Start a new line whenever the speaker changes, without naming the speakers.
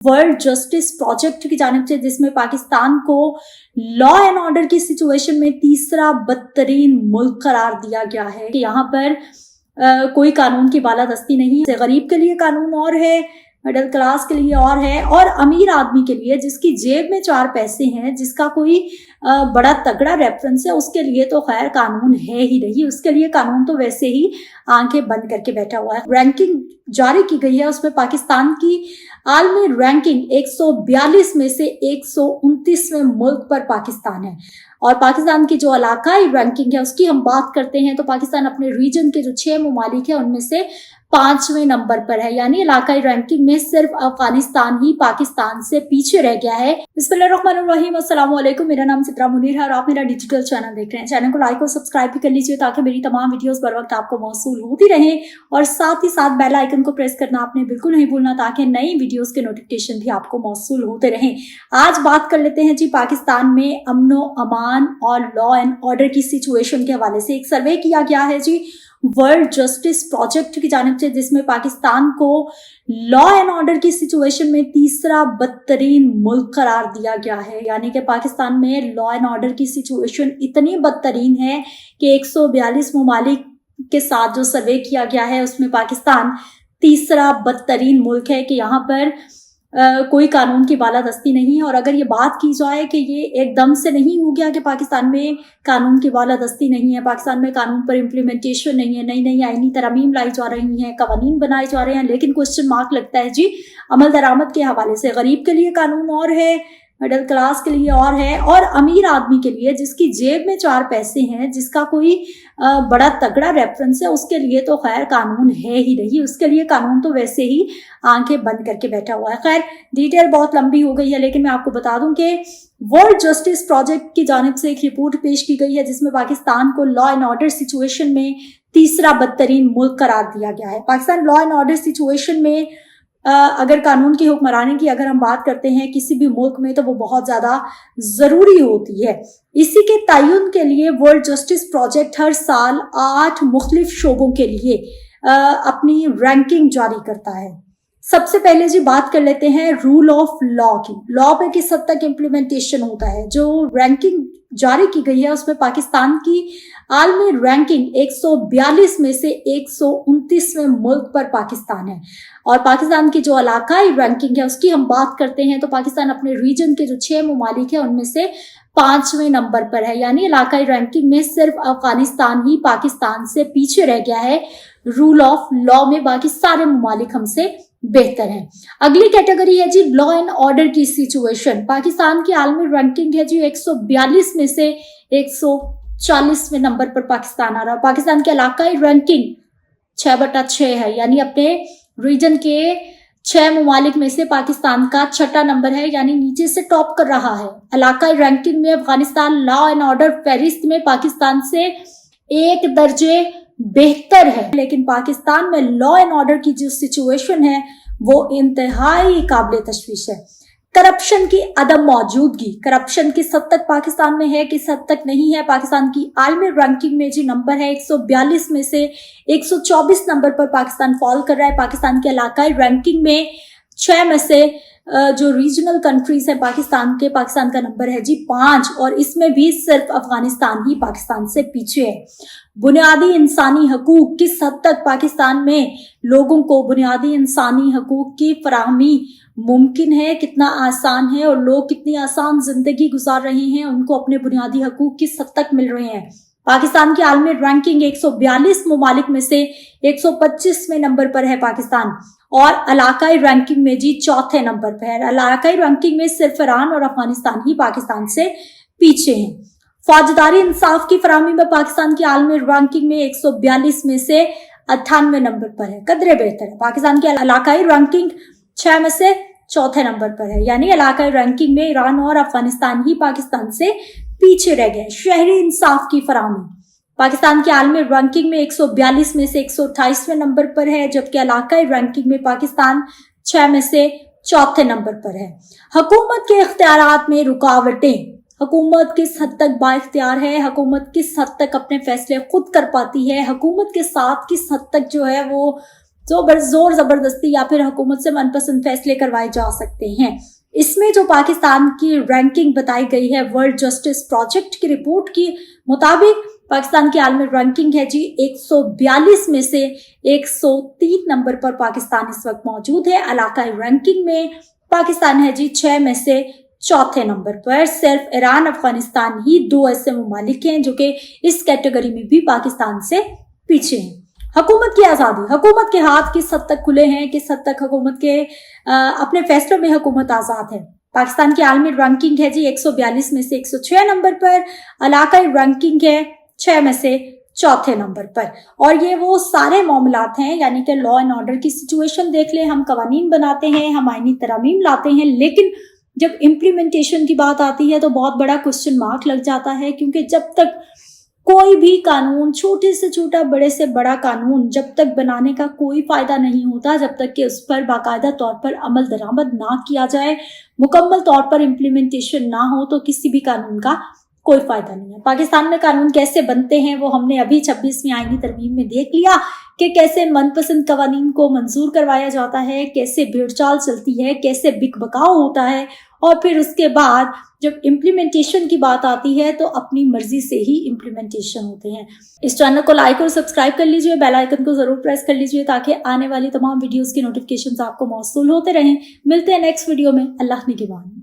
World justice project की जानिब से, जिसमें पाकिस्तान को लॉ एंड ऑर्डर की सिचुएशन में तीसरा बदतरीन मुल्क करार दिया गया है कि यहाँ पर कोई कानून की बालादस्ती नहीं है। गरीब के लिए कानून और है, मिडिल क्लास के लिए और है, और अमीर आदमी के लिए जिसकी जेब में 4 पैसे हैं, जिसका कोई बड़ा तगड़ा रेफरेंस है, उसके लिए तो खैर कानून है ही नहीं। उसके लिए कानून तो वैसे ही आंखें बंद करके बैठा हुआ है। रैंकिंग जारी की गई है, उसमें पाकिस्तान की आलमी रैंकिंग 142 में से 129वें मुल्क पर पाकिस्तान है। और पाकिस्तान की जो इलाकाई रैंकिंग है उसकी हम बात करते हैं तो पाकिस्तान अपने रीजन के जो 6 ममालिक है उनमें से 5वें नंबर पर है। यानी इलाकाई रैंकिंग में सिर्फ अफगानिस्तान ही पाकिस्तान से पीछे रह गया है। बिस्मिल्लाहिर्रहमानिर्रहीम, अस्सलाम वालेकुम। मेरा नाम सिद्रा मुनीर है और आप मेरा डिजिटल चैनल देख रहे हैं। चैनल को लाइक और सब्सक्राइब भी कर लीजिए ताकि मेरी तमाम वीडियोस बर वक्त आपको मौसूल होती रहे, और साथ ही साथ बेल आइकन को प्रेस करना आपने बिल्कुल नहीं भूलना ताकि नई वीडियोस के नोटिफिकेशन भी आपको मौसूल होते रहे। आज बात कर लेते हैं जी पाकिस्तान में अमनो अमान और लॉ एंड ऑर्डर की सिचुएशन के हवाले से। एक सर्वे किया गया है जी वर्ल्ड जस्टिस प्रोजेक्ट की जानिब से, जिसमें पाकिस्तान को लॉ एंड ऑर्डर की सिचुएशन में तीसरा बदतरीन मुल्क करार दिया गया है। यानी कि पाकिस्तान में लॉ एंड ऑर्डर की सिचुएशन इतनी बदतरीन है कि 142 ममालिक के साथ जो सर्वे किया गया है उसमें पाकिस्तान तीसरा बदतरीन मुल्क है कि यहाँ पर कोई कानून की बालादस्ती नहीं है। और अगर ये बात की जाए कि ये एकदम से नहीं हो गया कि पाकिस्तान में कानून की बालादस्ती नहीं है, पाकिस्तान में कानून पर इम्प्लीमेंटेशन नहीं है, नई नई आईनी तरमीम लाई जा रही हैं, कवानीन बनाए जा रहे हैं, लेकिन क्वेश्चन मार्क लगता है जी अमल दरामद के हवाले से। गरीब के लिए कानून और है, मिडिल क्लास के लिए और है, और अमीर आदमी के लिए जिसकी जेब में 4 पैसे हैं, जिसका कोई बड़ा तगड़ा रेफरेंस है, उसके लिए तो खैर कानून है ही नहीं। उसके लिए कानून तो वैसे ही आंखें बंद करके बैठा हुआ है। खैर डिटेल बहुत लंबी हो गई है, लेकिन मैं आपको बता दूं कि वर्ल्ड जस्टिस प्रोजेक्ट की जानिब से एक रिपोर्ट पेश की गई है जिसमें पाकिस्तान को लॉ एंड ऑर्डर सिचुएशन में तीसरा बदतरीन मुल्क करार दिया गया है। Pakistan law and order situation में अगर कानून की हुक्मरानी की अगर हम बात करते हैं किसी भी मुल्क में, तो वो बहुत ज्यादा जरूरी होती है। इसी के तयन के लिए वर्ल्ड जस्टिस प्रोजेक्ट हर साल 8 मुख्तलिफ शोबों के लिए अपनी रैंकिंग जारी करता है। सबसे पहले जी बात कर लेते हैं रूल ऑफ लॉ की। लॉ पे किस हद तक इम्प्लीमेंटेशन होता है। जो रैंकिंग जारी की गई है उसमें पाकिस्तान की आलमी रैंकिंग 142 में से 129वें मुल्क पर पाकिस्तान है। और पाकिस्तान की जो इलाकाई रैंकिंग है उसकी हम बात करते हैं तो पाकिस्तान अपने रीजन के जो 6 ममालिक है उनमें से 5वें नंबर पर है। यानी इलाकाई रैंकिंग में सिर्फ अफगानिस्तान ही पाकिस्तान से पीछे रह गया है। रूल ऑफ लॉ में बाकी सारे ममालिक हमसे बेहतर है। अगली कैटेगरी है जी लॉ एंड ऑर्डर की सिचुएशन। पाकिस्तान की आलमी रैंकिंग है जी 142 में से 140वें नंबर पर पाकिस्तान आ रहा है। पाकिस्तान की इलाकाई रैंकिंग 6/6 है, यानी अपने रीजन के 6 ममालिक में से पाकिस्तान का 6ठा नंबर है, यानी नीचे से टॉप कर रहा है। इलाकाई रैंकिंग में अफगानिस्तान लॉ एंड ऑर्डर फहरिस्त में पाकिस्तान से 1 दर्जे बेहतर है। लेकिन पाकिस्तान में लॉ एंड ऑर्डर की जो सिचुएशन है वो इंतहाई काबिल तशवीश है। करप्शन की अदम मौजूदगी, करप्शन किस हद तक पाकिस्तान में है, किस हद तक नहीं है। पाकिस्तान की आलमी रैंकिंग में जी नंबर है 142 में से 124 नंबर पर पाकिस्तान फॉल कर रहा है। पाकिस्तान के इलाकाई रैंकिंग में 6 में से जो रीजनल कंट्रीज है पाकिस्तान का नंबर है जी 5, और इसमें भी सिर्फ अफगानिस्तान ही पाकिस्तान से पीछे है। बुनियादी इंसानी हकूक, किस हद तक पाकिस्तान में लोगों को बुनियादी इंसानी हकूक की फराहमी मुमकिन है, कितना आसान है, और लोग कितनी आसान जिंदगी गुजार रहे हैं, उनको अपने बुनियादी हकूक किस हद तक मिल रहे हैं। पाकिस्तान की आलमी रैंकिंग 142 ममालिक में से 125वें नंबर पर है पाकिस्तान, और इलाकाई रैंकिंग में जी 4थे नंबर पर है। इलाकाई रैंकिंग में सिर्फ ईरान और अफगानिस्तान ही पाकिस्तान से पीछे हैं। फौजदारी इंसाफ की फराहमी में पाकिस्तान की आलमी रैंकिंग में 142 में से 98 नंबर पर है, कदरे बेहतर है। पाकिस्तान की इलाकाई रैंकिंग 6 में से 4थे नंबर पर है, यानी इलाकाई रैंकिंग में ईरान और अफगानिस्तान ही पाकिस्तान से पीछे रह गए। शहरी इंसाफ की फराहमी पाकिस्तान की आलमी रैंकिंग में 142 में से 128वें नंबर पर है, जबकि इलाकाई रैंकिंग में पाकिस्तान 6 में से 4थे नंबर पर है। हुकूमत के इख्तियारात में रुकावटें, हुकूमत किस हद तक बाइख्तियार है, हुकूमत किस हद तक अपने फैसले खुद कर पाती है, हुकूमत के साथ किस हद तक जो है वो जोर जबरदस्ती या फिर हुकूमत से मनपसंद फैसले करवाए जा सकते हैं। इसमें जो पाकिस्तान की रैंकिंग बताई गई है वर्ल्ड जस्टिस प्रोजेक्ट की रिपोर्ट के मुताबिक पाकिस्तान की आलमी रैंकिंग है जी 142 में से 103 नंबर पर पाकिस्तान इस वक्त मौजूद है। इलाकाई रैंकिंग में पाकिस्तान है जी 6 में से चौथे नंबर पर। सिर्फ ईरान, अफगानिस्तान ही 2 ऐसे ममालिक हैं जो कि इस कैटेगरी में भी पाकिस्तान से पीछे हैं। हुकूमत की आज़ादी, हुकूमत के हाथ किस हद तक खुले हैं, किस हद तक हुकूमत के अपने फैसलों में हुकूमत आज़ाद है। पाकिस्तान की आलमी रैंकिंग है जी 142 में से 106 नंबर पर। इलाकाई रैंकिंग है 6 में से चौथे नंबर पर। और ये वो सारे मामलात हैं, यानी कि लॉ एंड ऑर्डर की सिचुएशन देख ले, हम कवानीन बनाते हैं, हम आईनी तरमीम लाते हैं, लेकिन जब इम्प्लीमेंटेशन की बात आती है तो बहुत बड़ा क्वेश्चन मार्क लग जाता है। क्योंकि जब तक कोई भी कानून, छोटे से छोटा, बड़े से बड़ा कानून जब तक बनाने का कोई फायदा नहीं होता, जब तक कि उस पर बाकायदा तौर पर अमल दरामद ना किया जाए, मुकम्मल तौर पर इम्प्लीमेंटेशन ना हो, तो किसी भी कानून का कोई फायदा नहीं है। पाकिस्तान में कानून कैसे बनते हैं वो हमने अभी 26वीं आईनी तरमीम में देख लिया कि कैसे मनपसंद कवानीन को मंजूर करवाया जाता है, कैसे भेड़चाल चलती है, कैसे बिकबकाव होता है, और फिर उसके बाद जब इम्प्लीमेंटेशन की बात आती है तो अपनी मर्जी से ही इम्प्लीमेंटेशन होते हैं। इस चैनल को लाइक और सब्सक्राइब कर लीजिए, बेल आइकन को जरूर प्रेस कर लीजिए ताकि आने वाली तमाम वीडियोस की नोटिफिकेशंस आपको मौसूल होते रहें। मिलते हैं नेक्स्ट वीडियो में। अल्लाह निगहबान।